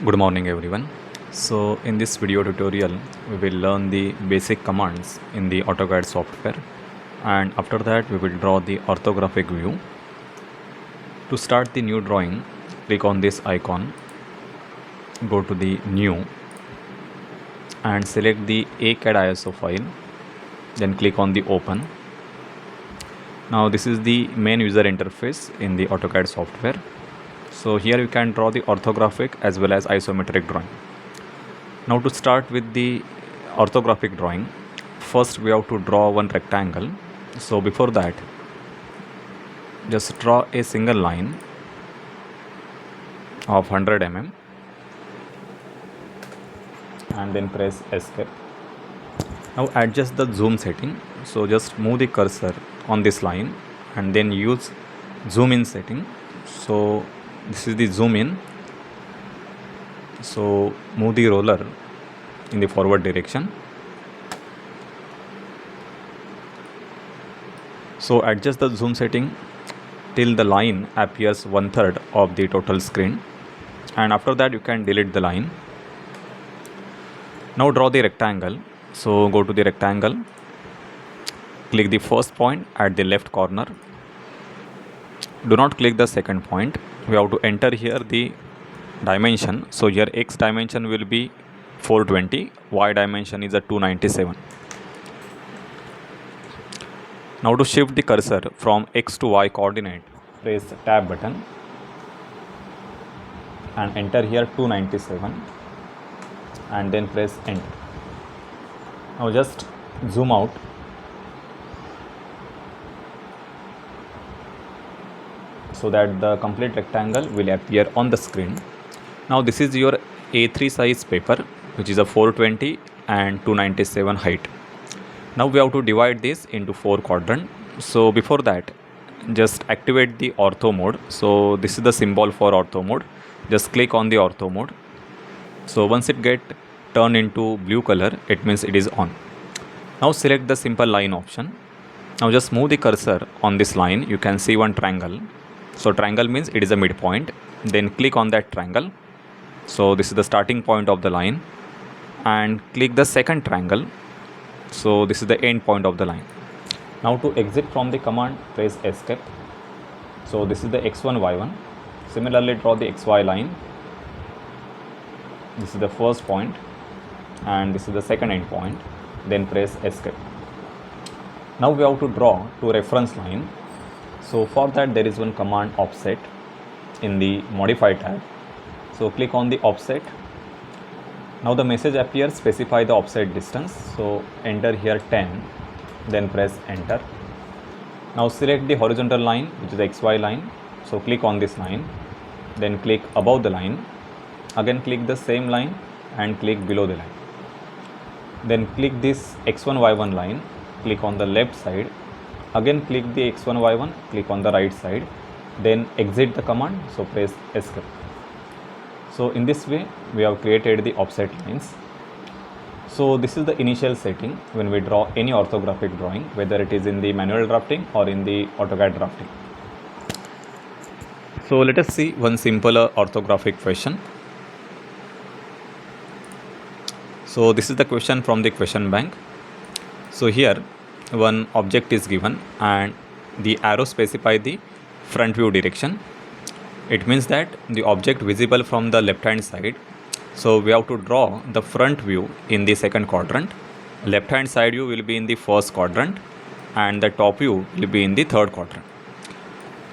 Good morning everyone. So in this video tutorial we will learn the basic commands in the AutoCAD software, and after that we will draw the orthographic view. To start the new drawing, click on this icon, go to the new and select the AutoCAD ISO file, then click on the open. Now this is the main user interface in the AutoCAD software. So here you can draw the orthographic as well as isometric drawing. Now to start with the orthographic drawing, first we have to draw one rectangle. So before that, just draw a single line of 100 mm and then press escape. Now adjust the zoom setting. So just move the cursor on this line and then use zoom in setting. So this is the zoom in. So move the roller in the forward direction. So adjust the zoom setting till the line appears 1/3 of the total screen, and after that you can delete the line. Now draw the rectangle. So go to the rectangle, click the first point at the left corner. Do not click the second point. We have to enter here the dimension. So here x dimension will be 420, y dimension is a 297. Now to shift the cursor from x to y coordinate, press tab button and enter here 297 and then press enter. Now just zoom out. So that the complete rectangle will appear on the screen. Now this is your A3 size paper, which is a 420 and 297 height. Now we have to divide this into 4 quadrants. So before that, just activate the ortho mode. So this is the symbol for ortho mode. Just click on the ortho mode. So once it get turned into blue color, it means it is on. Now select the simple line option. Now just move the cursor on this line. You can see one triangle. So triangle means it is a midpoint. Then click on that triangle. So this is the starting point of the line, and click the second triangle. So this is the end point of the line. Now to exit from the command, press escape. So this is the x1 y1. Similarly draw the xy line. This is the first point and this is the second end point. Then press escape. Now we have to draw two reference line. So for that there is one command, offset, in the modify tab. So click on the offset. Now the message appears, specify the offset distance. So enter here 10, then press enter. Now select the horizontal line, which is the XY line. So click on this line, then click above the line. Again click the same line and click below the line. Then click this X1 Y1 line, click on the left side. Again click the x1 y1, click on the right side, then exit the command. So press escape. So in this way we have created the offset lines. So this is the initial setting when we draw any orthographic drawing, whether it is in the manual drafting or in the AutoCAD drafting. So let us see one simple orthographic question. So this is the question from the question bank. So here one object is given and the arrow specify the front view direction. It means that the object visible from the left hand side. So we have to draw the front view in the second quadrant, left hand side view will be in the first quadrant, and the top view will be in the third quadrant.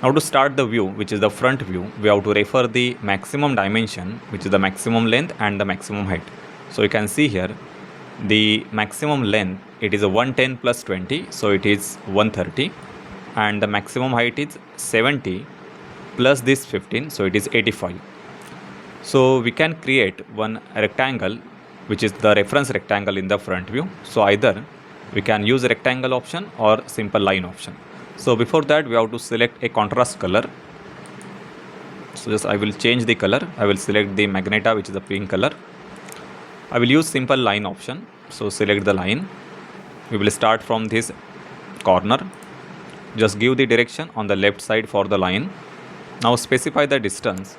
Now to start the view, which is the front view, we have to refer the maximum dimension, which is the maximum length and the maximum height. So you can see here the maximum length, it is a 110 plus 20, so it is 130, and the maximum height is 70 plus this 15, so it is 85. So we can create one rectangle, which is the reference rectangle in the front view. So either we can use rectangle option or simple line option. So before that we have to select a contrast color. So just I will change the color. I will select the magenta, which is the pink color. I will use simple line option. So select the line. We will start from this corner. Just give the direction on the left side for the line. Now specify the distance.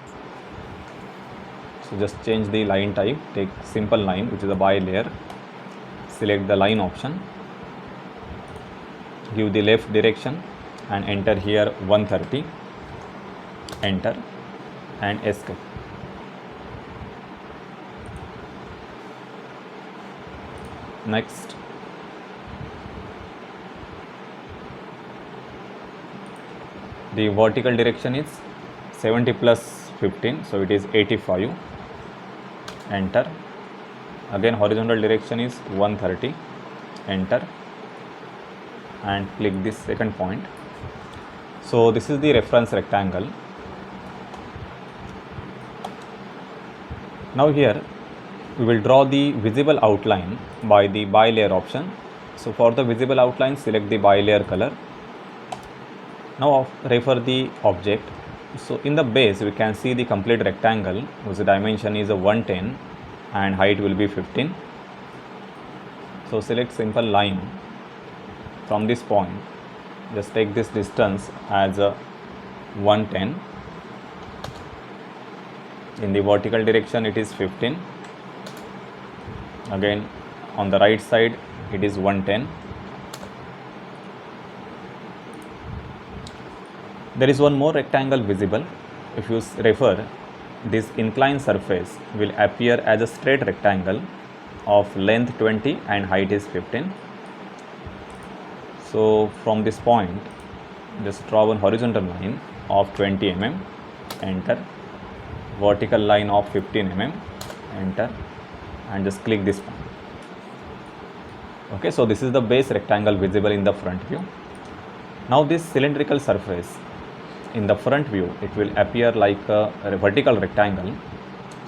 So just change the line type, take simple line which is a by layer, select the line option, give the left direction and enter here 130, enter and escape. Next, the vertical direction is 70 plus 15, so it is 85, enter. Again horizontal direction is 130, enter and click this second point. So this is the reference rectangle. Now here we will draw the visible outline by the by layer option. So for the visible outline, select the by layer color. Now refer the object. So in the base we can see the complete rectangle whose dimension is 110 and height will be 15. So select simple line from this point, just take this distance as 110. In the vertical direction it is 15. Again on the right side it is 110. There is one more rectangle visible. If you refer, this inclined surface will appear as a straight rectangle of length 20 and height is 15. So from this point just draw one horizontal line of 20 mm, enter, vertical line of 15 mm, enter and just click this point. Okay, so this is the base rectangle visible in the front view. Now this cylindrical surface in the front view, it will appear like a vertical rectangle.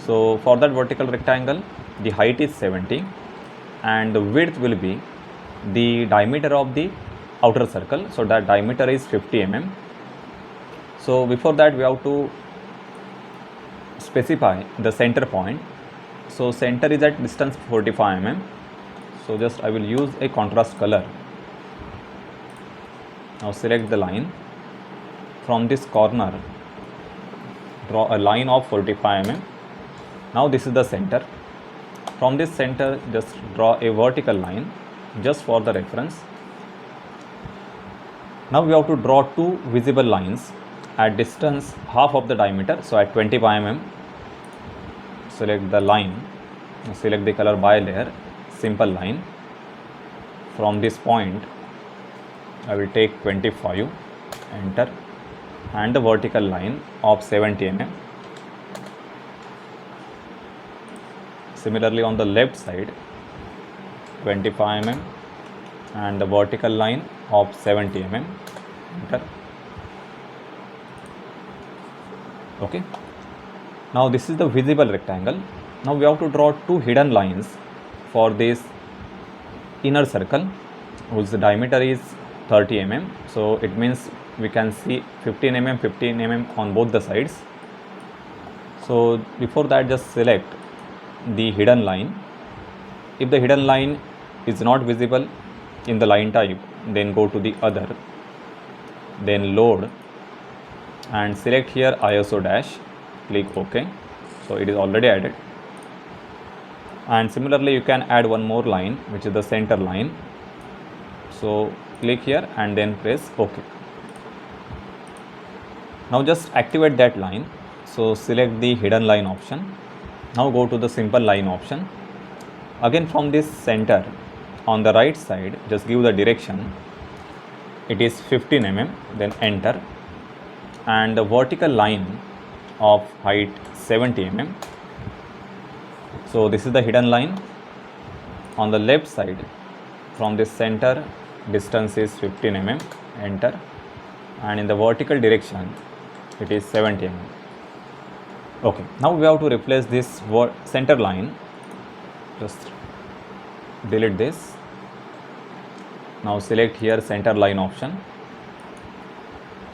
So for that vertical rectangle the height is 70 and the width will be the diameter of the outer circle. So that diameter is 50 mm. So before that we have to specify the center point. So center is at distance 45 mm. So just I will use a contrast color. Now select the line. From this corner draw a line of 45 mm. Now this is the center. From this center just draw a vertical line just for the reference. Now we have to draw two visible lines at distance half of the diameter, so at 25 mm. Select the line, select the color by layer, simple line. From this point I will take 25, enter and the vertical line of 70 mm. Similarly on the left side 25 mm and the vertical line of 70 mm, enter. Okay, now this is the visible rectangle. Now we have to draw two hidden lines for this inner circle whose diameter is 30 mm. So it means we can see 15 mm on both the sides. So before that just select the hidden line. If the hidden line is not visible in the line type, then go to the other, then load and select here ISO dash, click OK. So it is already added. And similarly you can add one more line which is the center line. So click here and then press OK. Now just activate that line. So select the hidden line option. Now go to the simple line option. Again from this center on the right side just give the direction. It is 15 mm, then enter and the vertical line of height 70 mm. So this is the hidden line. On the left side from this center distance is 15 mm, enter and in the vertical direction it is 70 mm. Okay, now we have to replace this center line. Just delete this. Now select here center line option.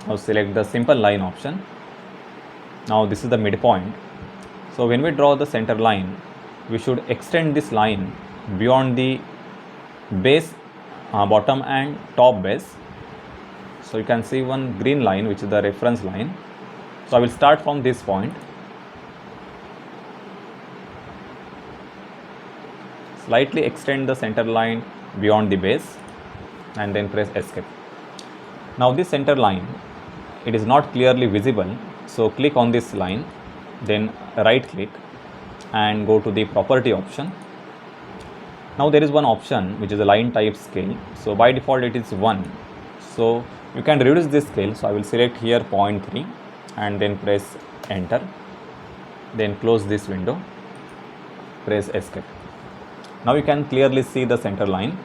Now select the simple line option. Now this is the midpoint. So when we draw the center line, we should extend this line beyond the base, bottom and top base. So you can see one green line which is the reference line. So I will start from this point. Slightly extend the center line beyond the base and then press escape. Now this center line, it is not clearly visible, so click on this line, then right click and go to the property option. Now there is one option which is a line type scale. So by default it is 1. So you can reduce this scale. So I will select here 0.3 and then press enter. Then close this window, press escape. Now you can clearly see the center line.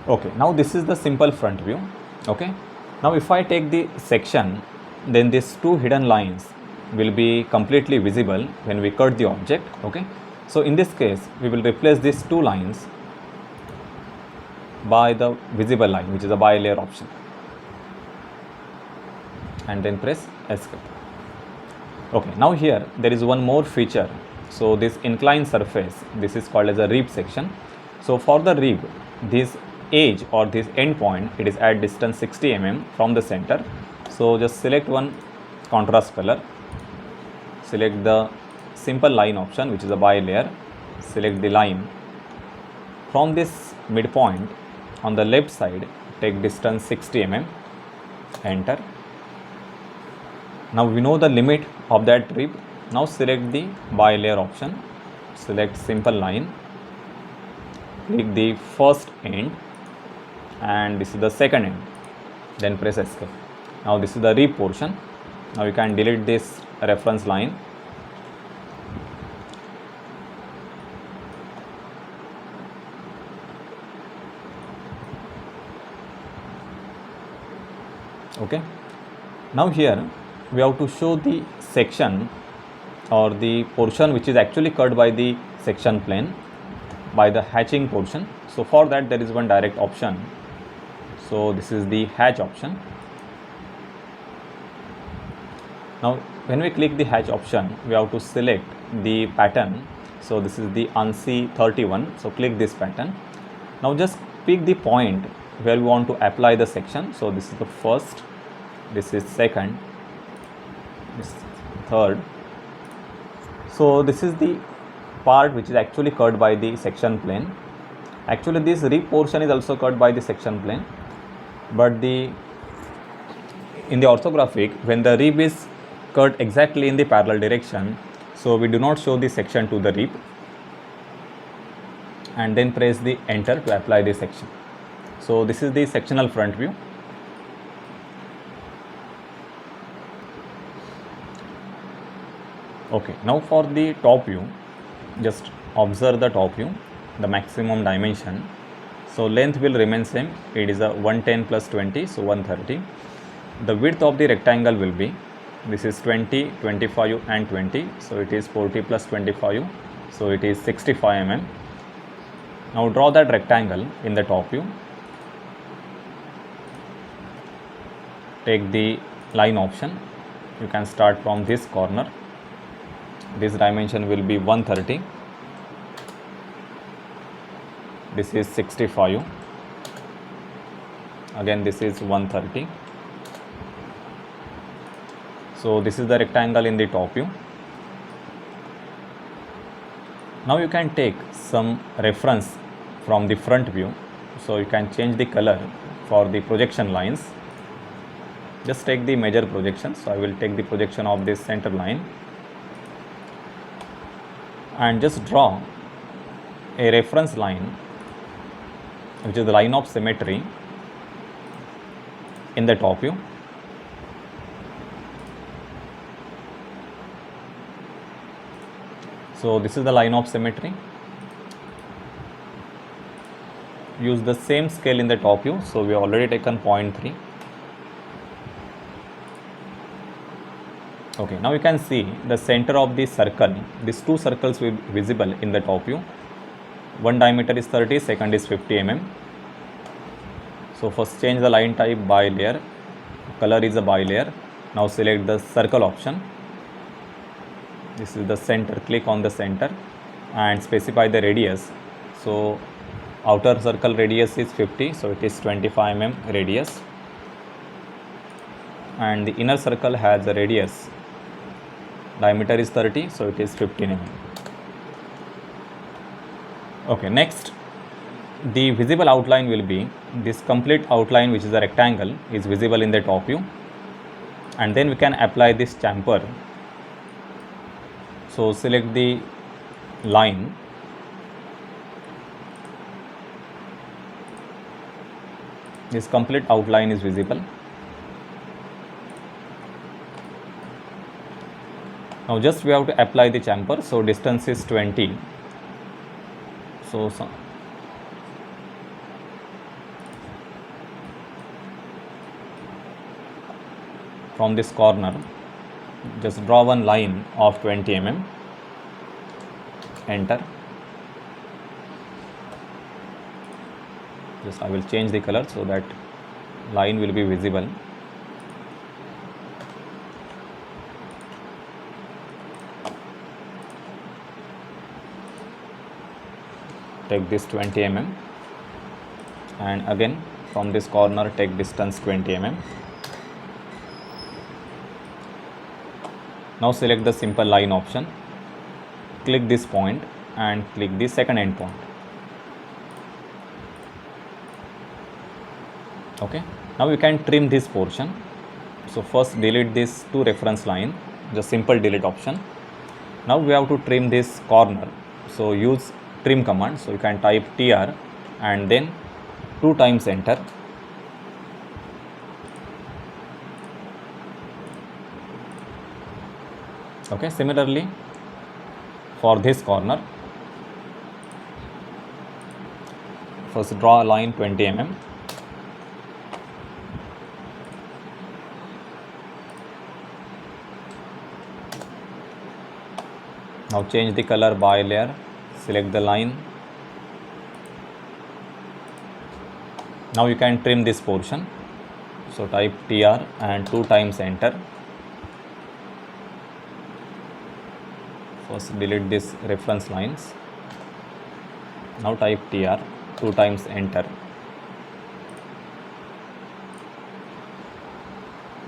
Okay, now this is the simple front view. Okay, now if I take the section, then these two hidden lines will be completely visible when we cut the object. Okay, so in this case we will replace these two lines by the visible line, which is a bilayer option, and then press escape. Okay, now here there is one more feature. So this inclined surface, this is called as a rib section. So for the rib, this edge or this end point, it is at distance 60 mm from the center. So just select one contrast color, select the simple line option, which is a bilayer, select the line. From this midpoint on the left side, take distance 60 mm, enter. Now we know the limit of that rib. Now select the bilayer option, select simple line, click the first end and this is the second end, then press escape. Now this is the rib portion. Now you can delete this reference line. Okay, now here we have to show the section or the portion which is actually cut by the section plane by the hatching portion. So for that there is one direct option. So this is the hatch option. Now when we click the hatch option, we have to select the pattern. So this is the ANSI 31. So click this pattern. Now just pick the point where we want to apply the section. So this is the first, this is second, this is third. So this is the part which is actually cut by the section plane. Actually this rib portion is also cut by the section plane, but in the orthographic, when the rib is cut exactly in the parallel direction, so we do not show the section to the rib, and then press the enter to apply the section. So this is the sectional front view. Okay, now for the top view, just observe the top view, the maximum dimension. So length will remain same, it is a 110 plus 20, so 130. The width of the rectangle will be, this is 20, 25 and 20, so it is 40 plus 25, so it is 65 mm. Now draw that rectangle in the top view. Take the line option, you can start from this corner. This dimension will be 130, this is 65, again this is 130. So this is the rectangle in the top view. Now you can take some reference from the front view. So you can change the color for the projection lines. Just take the major projection. So I will take the projection of this center line and just draw a reference line, which is the line of symmetry in the top view. So this is the line of symmetry. Use the same scale in the top view. So we have already taken 0.3. Okay, now you can see the center of the circle. These two circles will be visible in the top view. One diameter is 30, second is 50 mm. So first change the line type by layer. Color is a bilayer. Now select the circle option. This is the center. Click on the center and specify the radius. So outer circle radius is 50, so it is 25 mm radius, and the inner circle has a radius diameter is 30, so it is 15 mm. Okay, next the visible outline will be this complete outline, which is a rectangle, is visible in the top view, and then we can apply this chamfer. So select the line, this complete outline is visible. Now just we have to apply the chamfer. So distance is 20. So from this corner, just draw one line of 20 mm, enter. Just I will change the color so that line will be visible. Take this 20 mm, and again from this corner take distance 20 mm. Now select the simple line option, click this point and click the second end point. Okay, now you can trim this portion. So first delete this two reference line, just simple delete option. Now we have to trim this corner, so use trim command. So you can type tr and then 2 times enter. Okay, similarly for this corner, first draw a line 20 mm. Now change the color by layer, select the line. Now you can trim this portion. So type tr and 2 times enter. First delete this reference lines. Now type tr, 2 times enter.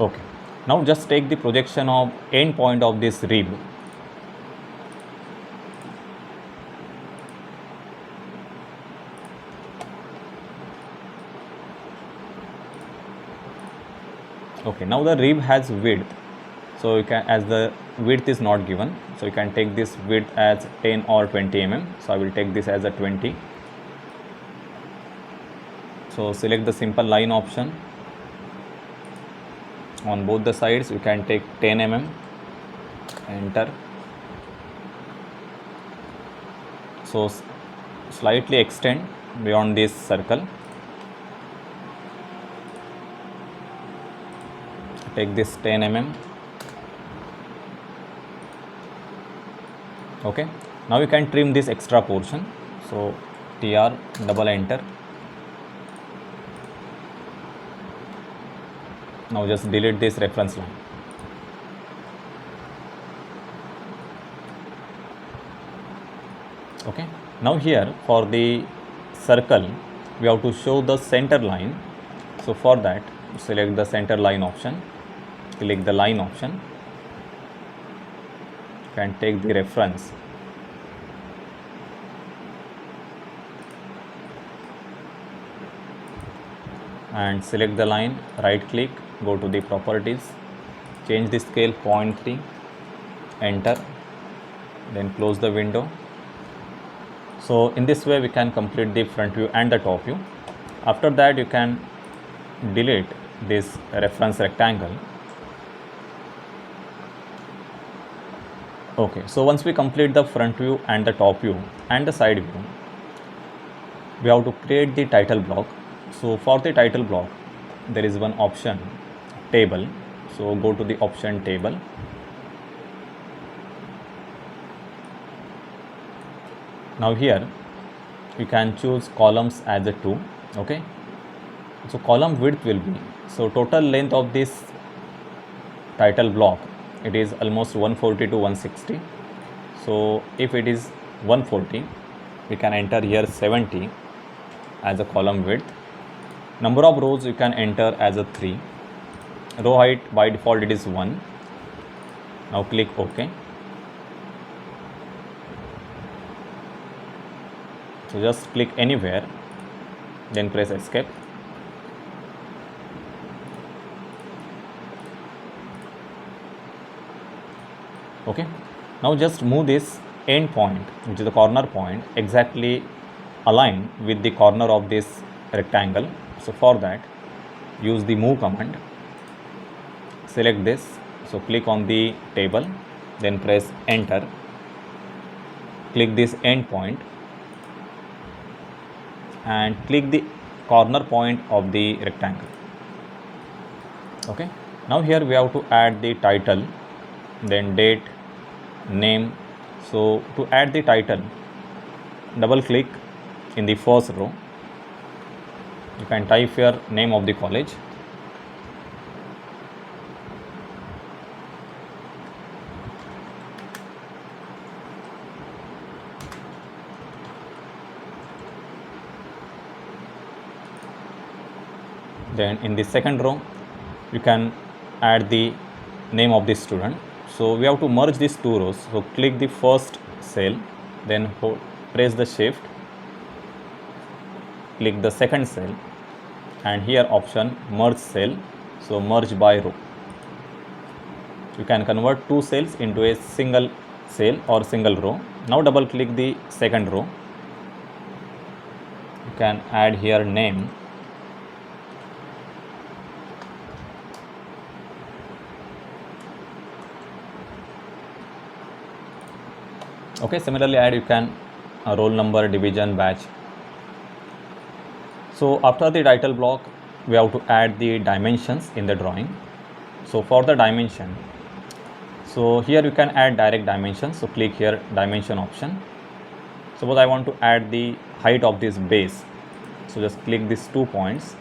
Okay. Now just take the projection of end point of this rib. Okay, now the rib has width, so you can, as the width is not given, so you can take this width as 10 or 20 mm. So I will take this as a 20. So select the simple line option. On both the sides you can take 10 mm, enter. So slightly extend beyond this circle. Take this 10 mm. Okay, now you can trim this extra portion. So tr, double enter. Now just delete this reference line. Okay, now here for the circle we have to show the center line. So for that select the center line option, click the line option, you can take the reference and select the line, right click, go to the properties, change the scale 0.3, enter, then close the window. So in this way we can complete the front view and the top view. After that you can delete this reference rectangle. Okay, so once we complete the front view and the top view and the side view, we have to create the title block. So for the title block there is one option, table. So go to the option table. Now here you can choose columns as a 2. Okay, so column width will be, so total length of this title block, it is almost 140 to 160. So if it is 140, we can enter here 70 as a column width. Number of rows you can enter as a 3. Row height by default it is 1. Now click OK. So just click anywhere, then press escape. Okay, now just move this end point, which is the corner point, exactly align with the corner of this rectangle. So for that, use the move command. Select this, so click on the table, then press enter. Click this end point and click the corner point of the rectangle. Okay, now here we have to add the title, then date, name. So to add the title, double click in the first row. You can type your name of the college. Then in the second row, you can add the name of the student. So we have to merge these two rows. So click the first cell, then press the shift, click the second cell, and here option merge cell. So merge by row. You can convert two cells into a single cell or single row. Now double click the second row. You can add here name. Okay, similarly add you can roll number, division, batch. So after the title block, we have to add the dimensions in the drawing. So for the dimension, so here you can add direct dimensions. So click here dimension option. Suppose I want to add the height of this base. So just click these 2 points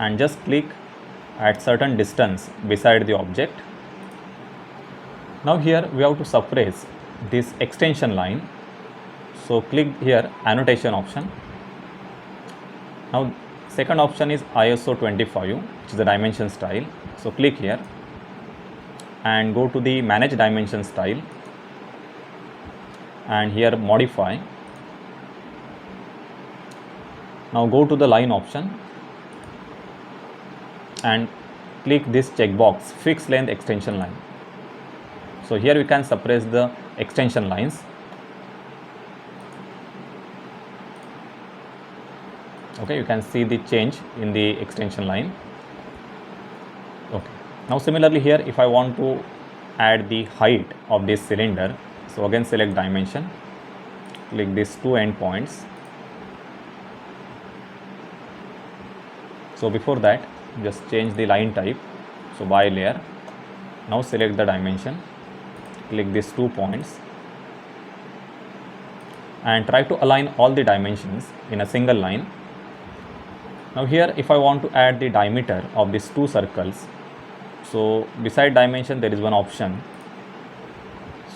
and just click at certain distance beside the object. Now here we have to suppress this extension line. So click here annotation option. Now second option is ISO 25, which is the dimension style. So click here and go to the manage dimension style and here modify. Now go to the line option and click this checkbox fixed length extension line. So here we can suppress the extension lines. Okay, you can see the change in the extension line. Okay, now similarly here if I want to add the height of this cylinder, so again select dimension, click these 2 endpoints. So before that just change the line type, so by layer. Now select the dimension, click these 2 points and try to align all the dimensions in a single line. Now here if I want to add the diameter of these 2 circles, so beside dimension there is one option,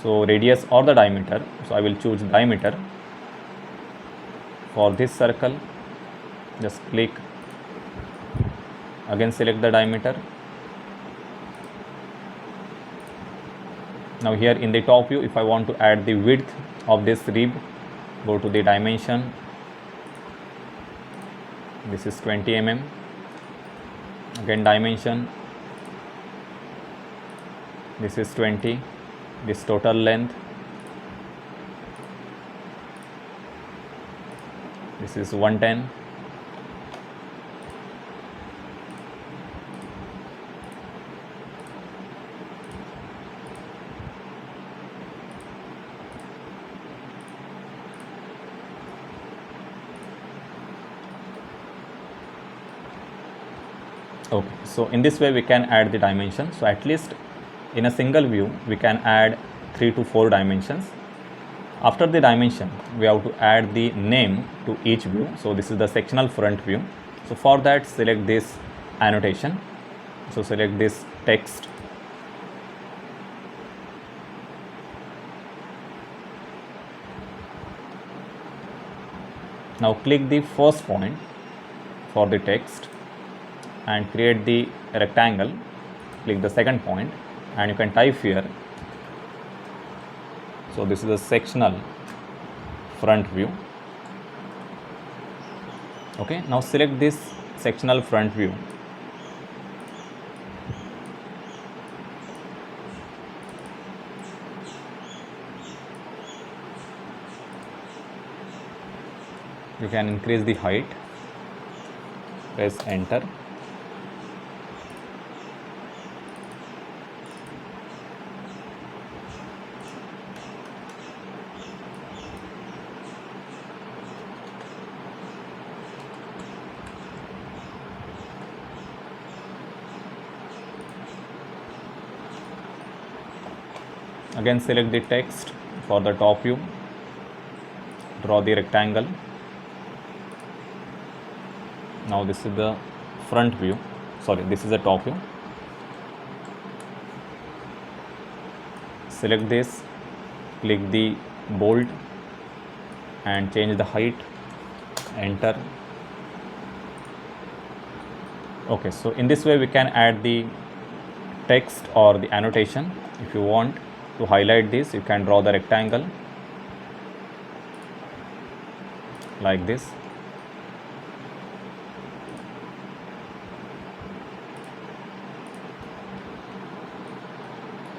so radius or the diameter. So I will choose diameter. For this circle just click, again select the diameter. Now here in the top view if I want to add the width of this rib, go to the dimension, this is 20 mm, again dimension, this is 20, this total length, this is 110. Okay, so in this way we can add the dimension. So at least in a single view we can add 3 to 4 dimensions. After the dimension we have to add the name to each view. So this is the sectional front view. So for that select this annotation. So select this text. Now click the first point for the text and create the rectangle click the second point and you can type here. So this is a sectional front view. Okay, now select this sectional front view. You can increase the height, press enter. Again select the text for the top view, draw the rectangle. Now this is the front view, this is the top view. Select this, click the bold and change the height, enter. Okay, so in this way we can add the text or the annotation. If you want to highlight this, you can draw the rectangle like this.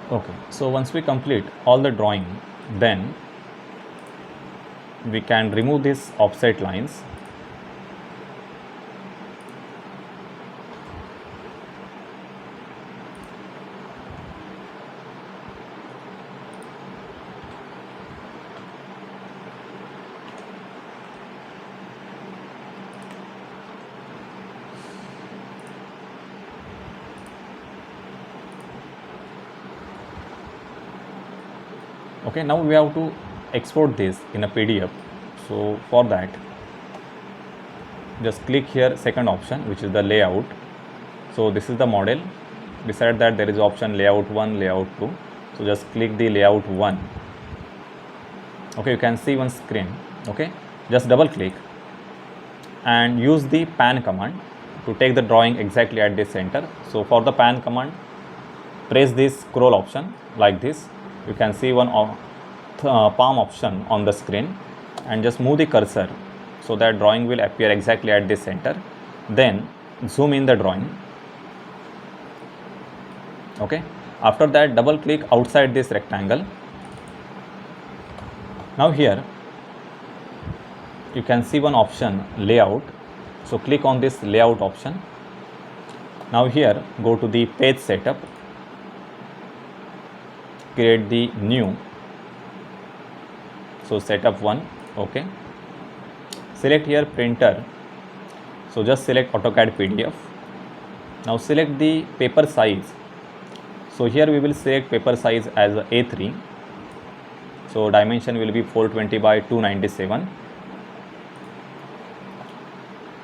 Okay, so once we complete all the drawing, then we can remove these offset lines. Okay, now we have to export this in a PDF. So for that, just click here second option, which is the layout. So this is the model. Beside that there is option layout 1, layout 2. So just click the layout 1. Okay, you can see one screen. Okay, just double click and use the pan command to take the drawing exactly at the center. So for the pan command, press this scroll option like this. You can see one palm option on the screen and just move the cursor so that drawing will appear exactly at the center. Then zoom in the drawing. Okay, after that double click outside this rectangle. Now here you can see one option layout. So click on this layout option. Now here go to the page setup, create the new, so setup 1. Okay, select here printer, so just select AutoCAD PDF. Now select the paper size. So here we will select paper size as A3, so dimension will be 420 by 297.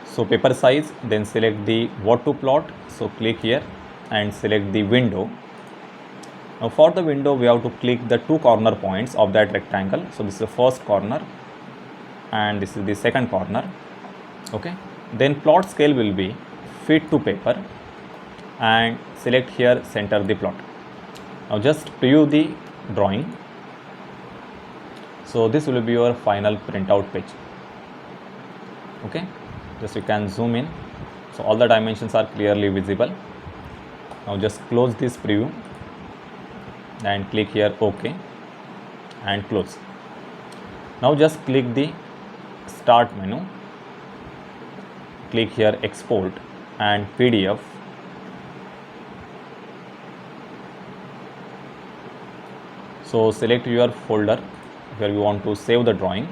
So paper size, then select the what to plot, so click here and select the window. Now for the window we have to click the two corner points of that rectangle. So this is the first corner and this is the second corner. Okay, then plot scale will be fit to paper and select here center the plot. Now just preview the drawing. So this will be your final printout page. Okay, just you can zoom in, so all the dimensions are clearly visible. Now just close this preview and click here OK and close. Now just click the start menu, click here export and PDF. So select your folder where you want to save the drawing.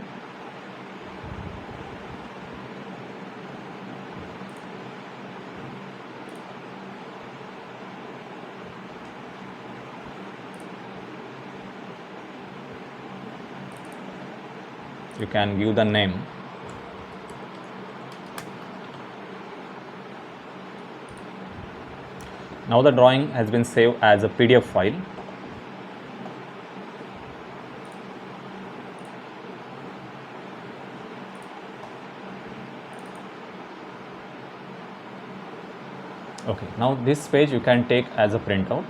You can give the name. Now the drawing has been saved as a PDF file. Okay, now this page you can take as a printout.